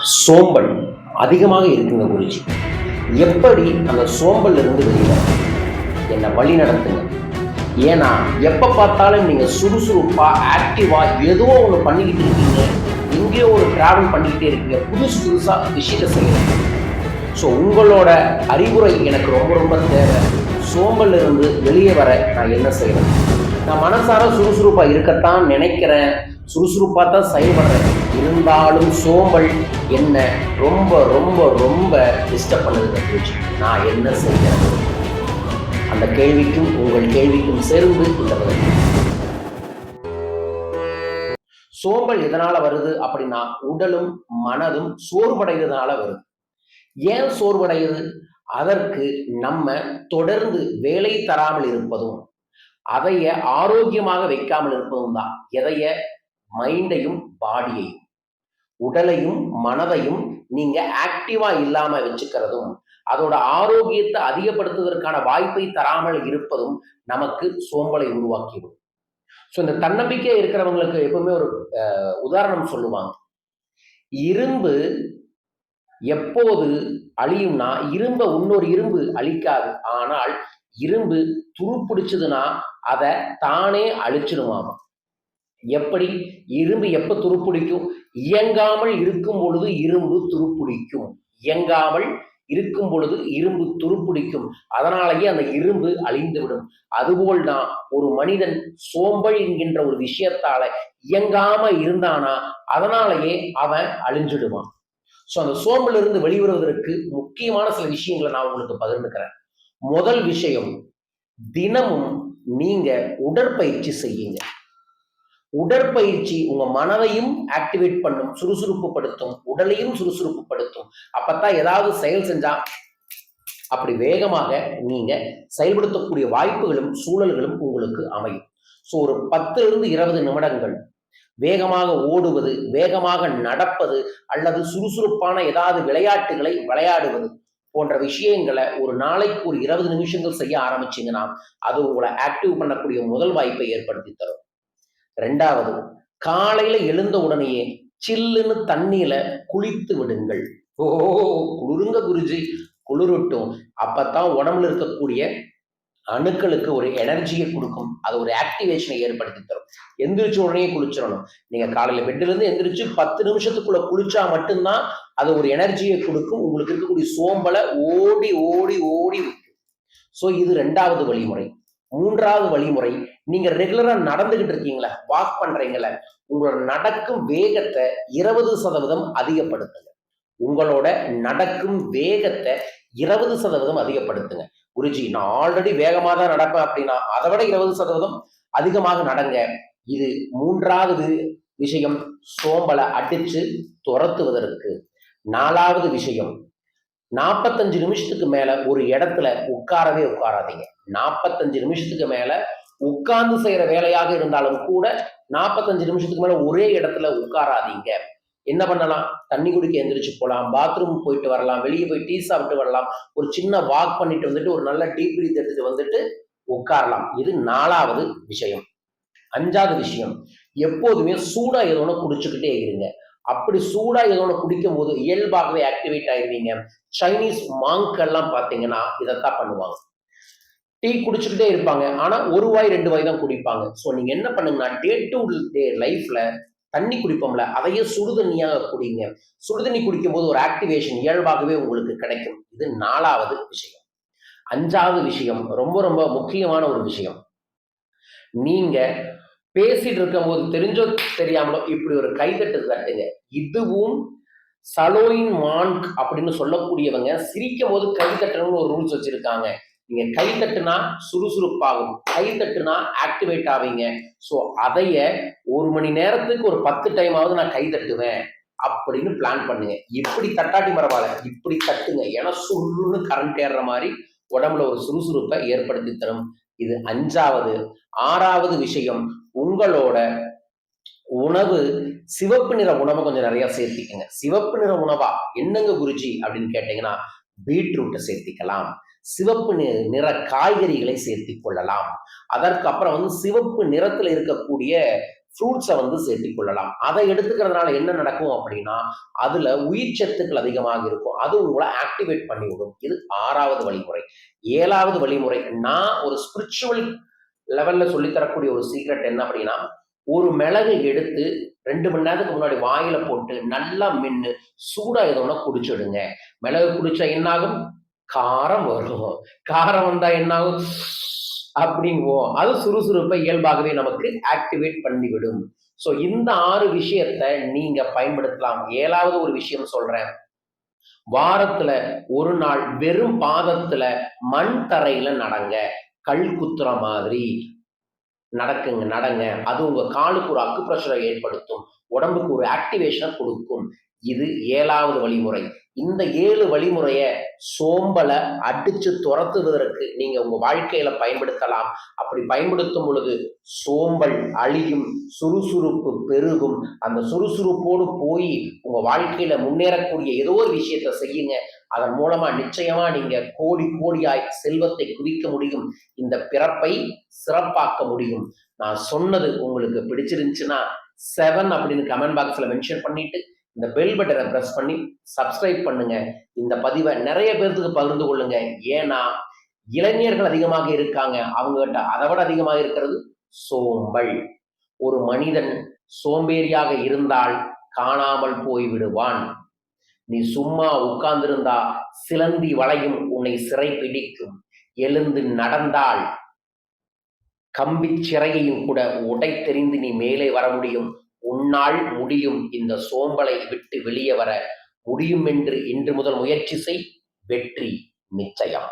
சோம்பல் அதிகமாக இருக்குங்க குருஜி. எப்படி அந்த சோம்பல் இருந்து வெளியில என்னை வழி நடத்துங்க. ஏன்னா எப்போ பார்த்தாலும் நீங்கள் சுறுசுறுப்பாக ஆக்டிவாக ஏதோ ஒன்று பண்ணிக்கிட்டு இருக்கீங்க, எங்கேயோ ஒரு ட்ராவல் பண்ணிக்கிட்டே இருக்கீங்க, புதுசு புதுசாக விஷயத்தை செய்யணும். ஸோ உங்களோட அறிவுரை எனக்கு ரொம்ப ரொம்ப தேவை. சோம்பல் இருந்து வெளியே வர நான் என்ன செய்யணும்? நான் மனசார சுறுசுறுப்பாக இருக்கத்தான் நினைக்கிறேன், சுறுசுறுப்பாக தான் செயல்படுறேன், இருந்தாலும் சோம்பல் என்ன ரொம்ப ரொம்ப ரொம்ப டிஸ்டர்ப் பண்ணுதுங்க. நான் என்ன செய்யறது? அந்த கேள்விக்கும் உங்கள் கேள்விக்கும் சேர்ந்து இந்த பதில். சோம்பல் எதனால வருது அப்படின்னா, உடலும் மனதும் சோர்வடைவதனால வருது. ஏன் சோர்வடையுது? அதற்கு நம்ம தொடர்ந்து வேலை தராமல் இருப்பதும், அதைய ஆரோக்கியமாக வைக்காமல் இருப்பதும் தான். எதைய? மைண்டையும் பாடியையும், உடலையும் மனதையும் நீங்க ஆக்டிவா இல்லாம வச்சுக்கிறதும், அதோட ஆரோக்கியத்தை அதிகப்படுத்துவதற்கான வாய்ப்பை தராமல் இருப்பதும் நமக்கு சோம்பலை உருவாக்கிடும். ஸோ இந்த தன்னம்பிக்கை இருக்கிறவங்களுக்கு எப்பவுமே ஒரு உதாரணம் சொல்லுவாங்க. இரும்பு எப்போது அழியும்னா, இரும்பை இன்னொரு இரும்பு அழிக்காது. ஆனால் இரும்பு துருப்பிடிச்சதுன்னா அதை தானே அழிச்சிடுமாமா. எப்படி? இரும்பு எப்ப துருப்பிடிக்கும்? இயங்காமல் இருக்கும் பொழுது இரும்பு துருப்பிடிக்கும். இயங்காமல் இருக்கும் பொழுது இரும்பு துருப்பிடிக்கும். அதனாலேயே அந்த இரும்பு அழிந்துவிடும். அதுபோல் தான் ஒரு மனிதன் சோம்பல் என்கின்ற ஒரு விஷயத்தால இயங்காம இருந்தானா, அதனாலேயே அவன் அழிஞ்சிடுவான். ஸோ அந்த சோம்பல் இருந்து வெளிவருவதற்கு முக்கியமான சில விஷயங்களை நான் உங்களுக்கு பகிர்ந்துக்கிறேன். முதல் விஷயம், தினமும் நீங்க உடற்பயிற்சி செய்யுங்க. உடற்பயிற்சி உங்க மனதையும் ஆக்டிவேட் பண்ணும், சுறுசுறுப்பு படுத்தும், உடலையும் சுறுசுறுப்பு படுத்தும். அப்பத்தான் ஏதாவது செயல் செஞ்சா அப்படி வேகமாக நீங்க செயல்படுத்தக்கூடிய வாய்ப்புகளும் சூழல்களும் உங்களுக்கு அமையும். ஸோ ஒரு 10-20 நிமிடங்கள் வேகமாக ஓடுவது, வேகமாக நடப்பது, அல்லது சுறுசுறுப்பான ஏதாவது விளையாட்டுகளை விளையாடுவது போன்ற விஷயங்களை ஒரு நாளைக்கு ஒரு 20 நிமிஷங்கள் செய்ய ஆரம்பிச்சீங்கன்னா, அது உங்களை ஆக்டிவ் பண்ணக்கூடிய முதல் வாய்ப்பை ஏற்படுத்தி தரும். ரெண்டாவது, காலையில எழுந்த உடனேயே சில்லுன்னு தண்ணியில குளித்து விடுங்கள். ஓ, குளிருங்க குருஜி, குளிரட்டும். அப்பத்தான் உடம்புல இருக்கக்கூடிய அணுக்களுக்கு ஒரு எனர்ஜியை கொடுக்கும், அது ஒரு ஆக்டிவேஷனை ஏற்படுத்தி தரும். எந்திரிச்ச உடனே குளிச்சிடணும். நீங்க காலையில பெட்ல இருந்து எந்திரிச்சு 10 நிமிஷத்துக்குள்ள குளிச்சா மட்டும்தான் அது ஒரு எனர்ஜியை கொடுக்கும். உங்களுக்கு இருக்கக்கூடிய சோம்பலை ஓடி ஓடி ஓடி வைக்கும். ஸோ இது 2வது வழிமுறை. 3வது வழிமுறை, நீங்க ரெகுலரா நடந்துகிட்டு இருக்கீங்களா, வாக் பண்றீங்களா, உங்களோட நடக்கும் வேகத்தை 20% அதிகப்படுத்துங்க. உங்களோட நடக்கும் வேகத்தை 20% அதிகப்படுத்துங்க. குருஜி, நான் ஆல்ரெடி வேகமாக தான் நடப்பேன் அப்படின்னா அதை விட 20% அதிகமாக நடங்க. இது 3வது விஷயம், சோம்பலை அடிச்சு துரத்துவதற்கு. 4வது விஷயம், 45 நிமிஷத்துக்கு மேல ஒரு இடத்துல உட்காரவே உட்காராதீங்க. 45 நிமிஷத்துக்கு மேல உட்கார்ந்து செய்யற வேலையாக இருந்தாலும் கூட 45 நிமிஷத்துக்கு மேல ஒரே இடத்துல உட்காராதீங்க. என்ன பண்ணலாம்? தண்ணி குடிக்க எந்திரிச்சு போகலாம், பாத்ரூம் போயிட்டு வரலாம், வெளியே போய் டீ சாப்பிட்டு வரலாம், ஒரு சின்ன வாக் பண்ணிட்டு வந்துட்டு ஒரு நல்ல டீப் பிரீத் எடுத்துட்டு வந்துட்டு உட்காரலாம். இது 4வது விஷயம். 5வது விஷயம், எப்போதுமே சூடா ஏதோ ஒன்று குடிச்சுக்கிட்டே இருங்க. அப்படி சூடா ஏதோ ஒன்று குடிக்கும் போது இயல்பாகவே ஆக்டிவேட் ஆயிருவீங்க. சைனீஸ் மாங்க் எல்லாம் பார்த்தீங்கன்னா இதைத்தான் பண்ணுவாங்க. டீ குடிச்சுக்கிட்டே இருப்பாங்க, ஆனா 1 வாய் 2 வாய் தான் குடிப்பாங்க. ஸோ நீங்க என்ன பண்ணுங்கன்னா, டே டு டே லைஃப்ல தண்ணி குடிப்போம்ல, அதையே சுடுதண்ணியாக குடிங்க. சுடுதண்ணி குடிக்கும் போது ஒரு ஆக்டிவேஷன் இயல்பாகவே உங்களுக்கு கிடைக்கும். இது 4வது விஷயம். 5வது விஷயம் ரொம்ப ரொம்ப முக்கியமான ஒரு விஷயம். நீங்க பேசிட்டு இருக்கும் போது தெரிஞ்சோ தெரியாமலோ இப்படி ஒரு கைதட்டு தட்டுங்க. இதுவும் சலோயின் மான்க் அப்படின்னு சொல்லக்கூடியவங்க சிரிக்கும் போது கை தட்டணும்னு ஒரு ரூல்ஸ் வச்சிருக்காங்க. நீங்க கை தட்டுனா சுறுசுறுப்பாகும், கை தட்டுனா ஆக்டிவேட் ஆவீங்க. ஸோ அதைய 1 மணி நேரத்துக்கு ஒரு 10 டைமாவது நான் கை தட்டுவேன் அப்படின்னு பிளான் பண்ணுங்க. இப்படி தட்டாட்டி பரவாயில்ல, இப்படி தட்டுங்க. ஏன்னா சுருன்னு கரண்ட் ஏறுற மாதிரி உடம்புல ஒரு சுறுசுறுப்பை ஏற்படுத்தி தரும். இது 5வது. 6வது விஷயம், உங்களோட உணவு சிவப்பு நிற உணவை கொஞ்சம் நிறைய சேர்த்திக்கங்க. சிவப்பு நிற உணவா என்னங்க குருஜி அப்படின்னு கேட்டீங்கன்னா, பீட்ரூட்டை சேர்த்திக்கலாம், சிவப்பு நிற காய்கறிகளை சேர்த்திக் கொள்ளலாம். அதற்கு அப்புறம் சிவப்பு நிறத்துல இருக்கக்கூடிய ஃப்ரூட்ஸை வந்து சேர்த்துக் கொள்ளலாம். அதை எடுத்துக்கிறதுனால என்ன நடக்கும் அப்படின்னா, அதுல உயிர் சத்துக்கள் அதிகமாக இருக்கும். அது உங்களை ஆக்டிவேட் பண்ணிவிடும். இது 6வது வழிமுறை. 7வது வழிமுறை, நான் ஒரு ஸ்பிரிச்சுவல் லெவல்ல சொல்லித் தரக்கூடிய ஒரு சீக்ரெட் என்ன அப்படின்னா, ஒரு மிளகு எடுத்து 2 மணி நேரத்துக்கு முன்னாடி வாயில போட்டு நல்லா மென்னு சூடாயதோட குடிச்சிடுங்க. மிளகு குடிச்சா என்ன ஆகும்? காரம் வரும். காரம் வந்தா என்ன ஆகும்? அப்படிங்குவோம். அது சுறுசுறுப்பை இயல்பாகவே நமக்கு ஆக்டிவேட் பண்ணிவிடும். ஸோ இந்த 6 விஷயத்த நீங்க பயன்படுத்தலாம். 7வது ஒரு விஷயம் சொல்றேன். வாரத்துல ஒரு நாள் வெறும் பாதத்துல மண் தரையில நடங்க. கல் குத்துற மாதிரி நடங்க. அது உங்க காலுக்கு ஒரு அக்குப்ரெஷரை ஏற்படுத்தும். உடம்புக்கு ஒரு ஆக்டிவேஷனை கொடுக்கும். இது 7வது வழிமுறை. இந்த 7 வழிமுறைய சோம்பலை அடிச்சு துரத்துவதற்கு நீங்க உங்க வாழ்க்கையில பயன்படுத்தலாம். அப்படி பயன்படுத்தும் பொழுது சோம்பல் அழியும், சுறுசுறுப்பு பெருகும். அந்த சுறுசுறுப்போடு போய் உங்க வாழ்க்கையில முன்னேறக்கூடிய ஏதோ ஒரு விஷயத்த செய்யுங்க. அதன் மூலமா நிச்சயமா நீங்க கோடி கோடியாய் செல்வத்தை குவிக்க முடியும். இந்த பிறப்பை சிறப்பாக்க முடியும். நான் சொன்னது உங்களுக்கு பிடிச்சிருந்துச்சுன்னா 7 அப்படின்னு கமெண்ட் பாக்ஸ்ல மென்ஷன் பண்ணிட்டு இந்த பெல் பட்டனை பிரஸ் பண்ணி சப்ஸ்கிரைப் பண்ணுங்க. இந்த பதிவை நிறைய பேருக்கு பகிர்ந்து கொள்ளுங்க. ஏன்னா இளைஞர்கள் அதிகமாக இருக்காங்க. அவங்ககிட்ட அதை விட அதிகமாக இருக்கிறது சோம்பல். ஒரு மனிதன் சோம்பேறியாக இருந்தால் காணாமல் போய் விடுவான். நீ சும்மா உட்கார்ந்திருந்தா சிலந்தி வளையும் உன்னை சிறை பிடிக்கும். எழுந்து நடந்தால் கம்பிச் சிறையையும் கூட உடைத்தெறிந்து நீ மேலே வர முடியும். உன்னால் முடியும். இந்த சோம்பலை விட்டு வெளியே வர முடியும் என்று இன்று முதல் முயற்சி செய். வெற்றி நிச்சயம்.